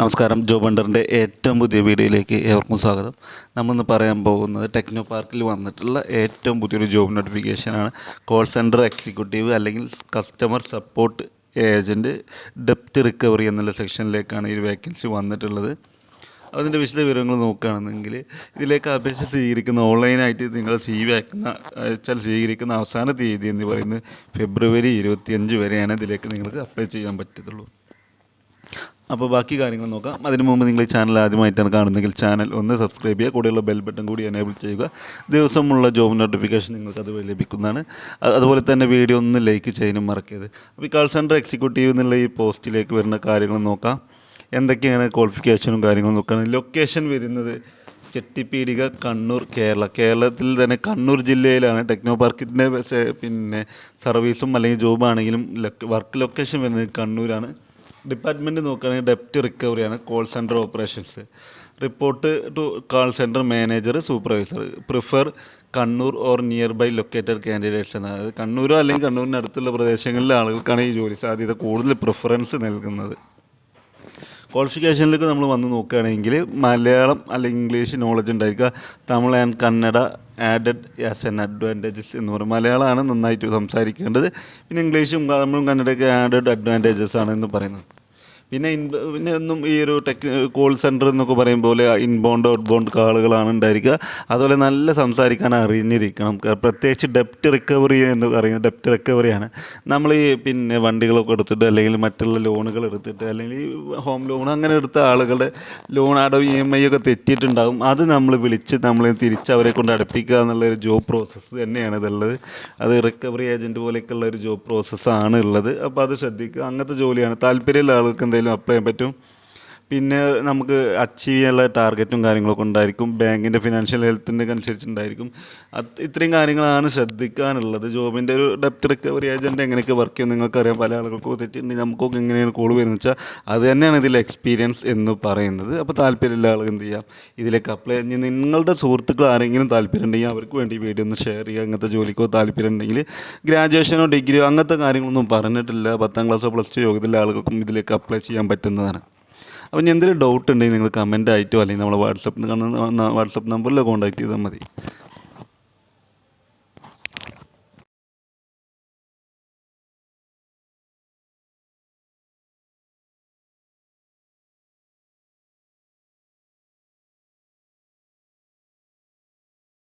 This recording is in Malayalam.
നമസ്കാരം. ജോബ് ഹണ്ടറിൻ്റെ ഏറ്റവും പുതിയ വീഡിയോയിലേക്ക് ഏവർക്കും സ്വാഗതം. നമ്മളിന്ന് പറയാൻ പോകുന്നത് ടെക്നോ പാർക്കിൽ വന്നിട്ടുള്ള ഏറ്റവും പുതിയൊരു ജോബ് നോട്ടിഫിക്കേഷനാണ്. കോൾ സെൻറ്റർ എക്സിക്യൂട്ടീവ് അല്ലെങ്കിൽ കസ്റ്റമർ സപ്പോർട്ട് ഏജൻറ്റ് ഡെപ്റ്റ് റിക്കവറി എന്നുള്ള സെക്ഷനിലേക്കാണ് ഈ വേക്കൻസി വന്നിട്ടുള്ളത്. അതിൻ്റെ വിശദ വിവരങ്ങൾ നോക്കുകയാണെന്നെങ്കിൽ ഇതിലേക്ക് അപേക്ഷ സ്വീകരിക്കുന്ന ഓൺലൈനായിട്ട് നിങ്ങൾ സ്വീകരിക്കുന്ന അവസാന തീയതി എന്ന് പറയുന്നത് ഫെബ്രുവരി 25 വരെയാണ് ഇതിലേക്ക് നിങ്ങൾക്ക് അപ്ലൈ ചെയ്യാൻ പറ്റത്തുള്ളൂ. അപ്പോൾ ബാക്കി കാര്യങ്ങൾ നോക്കാം. അതിനു മുമ്പ് നിങ്ങൾ ഈ ചാനൽ ആദ്യമായിട്ടാണ് കാണുന്നതെങ്കിൽ ചാനൽ ഒന്ന് സബ്സ്ക്രൈബ് ചെയ്യുക, കൂടെയുള്ള ബെൽ ബട്ടൺ കൂടി എനേബിൾ ചെയ്യുക. ദിവസമുള്ള ജോബ് നോട്ടിഫിക്കേഷൻ നിങ്ങൾക്ക് അതുവഴി ലഭിക്കുന്നതാണ്. അതുപോലെ തന്നെ വീഡിയോ ഒന്ന് ലൈക്ക് ചെയ്യാനും മറക്കരുത്. അപ്പോൾ ഈ കോൾ സെൻറ്റർ എക്സിക്യൂട്ടീവ് എന്നുള്ള ഈ പോസ്റ്റിലേക്ക് വരുന്ന കാര്യങ്ങൾ നോക്കാം. എന്തൊക്കെയാണ് ക്വാളിഫിക്കേഷനും കാര്യങ്ങളും നോക്കുകയാണെങ്കിൽ ലൊക്കേഷൻ വരുന്നത് ചെട്ടിപ്പീടിക, കണ്ണൂർ, കേരളത്തിൽ തന്നെ കണ്ണൂർ ജില്ലയിലാണ് ടെക്നോ പാർക്കിൻ്റെ സർവീസും അല്ലെങ്കിൽ ജോബാണെങ്കിലും വർക്ക് ലൊക്കേഷൻ വരുന്നത് കണ്ണൂരാണ്. ഡിപ്പാർട്ട്മെൻറ്റ് നോക്കുകയാണെങ്കിൽ ഡെപ്റ്റ് റിക്കവറിയാണ്. Call centre operations. Report to call centre manager, supervisor. Prefer Kannur or nearby located candidates ആണ്. അതായത് കണ്ണൂരോ അല്ലെങ്കിൽ കണ്ണൂരിൻ്റെ അടുത്തുള്ള പ്രദേശങ്ങളിലെ ആളുകൾക്കാണ് ഈ ജോലി സാധ്യത കൂടുതൽ പ്രിഫറൻസ് നൽകുന്നത്. ക്വാളിഫിക്കേഷനിലേക്ക് നമ്മൾ വന്ന് നോക്കുകയാണെങ്കിൽ മലയാളം അല്ലെങ്കിൽ ഇംഗ്ലീഷ് നോളജ് ഉണ്ടായിരിക്കുക. Tamil and Kannada added as an advantages എന്ന് പറയും. മലയാളമാണ് നന്നായിട്ട് സംസാരിക്കേണ്ടത്. പിന്നെ ഇംഗ്ലീഷും തമിഴും കന്നഡയൊക്കെ ആഡഡ് അഡ്വാൻറ്റേജസ് ആണെന്ന് പറയുന്നത്. പിന്നെ ഒന്നും ഈ ഒരു കോൾ സെൻറ്റർ എന്നൊക്കെ പറയും പോലെ ഇൻബൗണ്ട് ഔട്ട്ബൗണ്ട് കാളുകളാണ് ഉണ്ടായിരിക്കുക. അതുപോലെ നല്ല സംസാരിക്കാൻ അറിഞ്ഞിരിക്കണം. പ്രത്യേകിച്ച് ഡെപ്റ്റ് റിക്കവറി എന്ന് പറയുന്നത് ഡെപ്റ്റ് റിക്കവറിയാണ്. നമ്മൾ ഈ വണ്ടികളൊക്കെ എടുത്തിട്ട് അല്ലെങ്കിൽ മറ്റുള്ള ലോണുകൾ എടുത്തിട്ട് അല്ലെങ്കിൽ ഹോം ലോൺ അങ്ങനെ എടുത്ത ആളുകളുടെ ലോൺ അടവ് EMI ഒക്കെ തെറ്റിയിട്ടുണ്ടാകും. അത് നമ്മൾ വിളിച്ച് നമ്മൾ തിരിച്ച് അവരെ കൊണ്ട് അടുപ്പിക്കുക എന്നുള്ളൊരു ജോബ് പ്രോസസ്സ് തന്നെയാണ് ഇതുള്ളത്. അത് റിക്കവറി ഏജൻറ്റ് പോലെയൊക്കെയുള്ള ഒരു ജോബ് പ്രോസസ്സാണ് ഉള്ളത്. അപ്പോൾ അത് ശ്രദ്ധിക്കുക. അങ്ങനത്തെ ജോലിയാണ്. താല്പര്യമുള്ള ആൾക്ക് എന്തെങ്കിലും അപ്ലൈ ചെയ്യാൻ പറ്റും. പിന്നെ നമുക്ക് അച്ചീവ് ചെയ്യാനുള്ള ടാർഗറ്റും കാര്യങ്ങളൊക്കെ ഉണ്ടായിരിക്കും. ബാങ്കിൻ്റെ ഫിനാൻഷ്യൽ ഹെൽത്തിൻ്റെ അനുസരിച്ചുണ്ടായിരിക്കും. ഇത്രയും കാര്യങ്ങളാണ് ശ്രദ്ധിക്കാനുള്ളത്. ജോബിൻ്റെ ഒരു ഡെപ്റ്റ് റിക്കവറി ഏജൻറ്റ് എങ്ങനെയൊക്കെ വർക്ക് ചെയ്യും നിങ്ങൾക്കറിയാം. പല ആളുകൾക്കും തെറ്റിട്ടുണ്ടെങ്കിൽ നമുക്കൊക്കെ എങ്ങനെയാണ് കോൾ വരുന്നത് വെച്ചാൽ അത് തന്നെയാണ് ഇതിൽ എക്സ്പീരിയൻസ് എന്ന് പറയുന്നത്. അപ്പോൾ താല്പര്യമുള്ള ആളുകൾ എന്ത് ചെയ്യാം, ഇതിലേക്ക് അപ്ലൈ ചെയ്ത് നിങ്ങളുടെ സുഹൃത്തുക്കൾ ആരെങ്കിലും താല്പര്യം ഉണ്ടെങ്കിൽ അവർക്ക് വേണ്ടി വീഡിയോ ഒന്ന് ഷെയർ ചെയ്യുക. അങ്ങനത്തെ ജോലിക്കോ താല്പര്യം ഉണ്ടെങ്കിൽ ഗ്രാജുവേഷനോ ഡിഗ്രിയോ അങ്ങനത്തെ കാര്യങ്ങളൊന്നും പറഞ്ഞിട്ടില്ല. 10ാം ക്ലാസ്സോ +2 യോഗ്യതയുള്ള ആളുകൾക്കും ഇതിലേക്ക് അപ്ലൈ ചെയ്യാൻ പറ്റുന്നതാണ്. അപ്പോൾ ഇനി എന്തെങ്കിലും ഡൗട്ട് ഉണ്ടെങ്കിൽ നിങ്ങൾ കമൻ്റ് ആയിട്ടോ അല്ലെങ്കിൽ നമ്മളെ വാട്സപ്പ് നമ്പറിൽ കോൺടാക്ട് ചെയ്താൽ മതി.